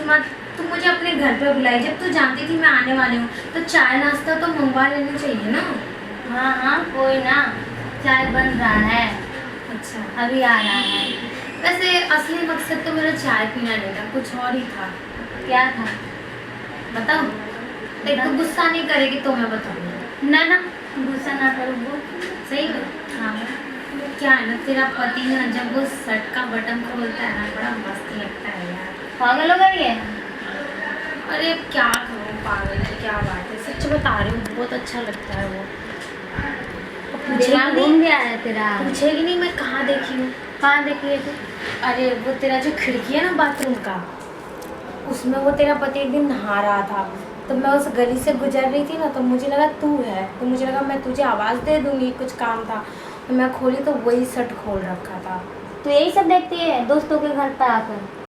मत, तू मुझे अपने घर पे बुलाई जब तू जानती थी मैं आने वाली हूँ, तो चाय नाश्ता तो मंगवा लेना चाहिए ना। हाँ हाँ कोई ना, चाय बन रहा है, अच्छा, अभी आ रहा है। वैसे असली मकसद तो मेरा चाय पीना नहीं था, कुछ और ही था। क्या था? बताओ, देख तू गुस्सा नहीं करेगी तो मैं बताऊँगी। ना ना, गुस्सा ना करो, बोल। सही में हाँ क्या है ना, तेरा पति ना जब वो शर्ट का बटन खोलता है ना, बड़ा मस्त लगता है यार। पागल हो गई है? अरे क्या करूँ, पागल है, क्या बात है, सच बता रही हूँ, बहुत अच्छा लगता है वो। और दिमाग पूछेगी घूम नहीं, गया है तेरा? पूछेगी नहीं मैं कहाँ देखी हूँ। कहाँ देखी है तू? अरे वो तेरा जो खिड़की है ना बाथरूम का, उसमें वो तेरा पति एक दिन नहा रहा था, तो मैं उस गली से गुजर रही थी ना, तो मुझे लगा तू है, तो मुझे लगा मैं तुझे आवाज़ दे दूँगी, कुछ काम था, तो मैं खोली तो वही शर्ट खोल रखा था। तू यही सब देखती है दोस्तों के घर पर आकर?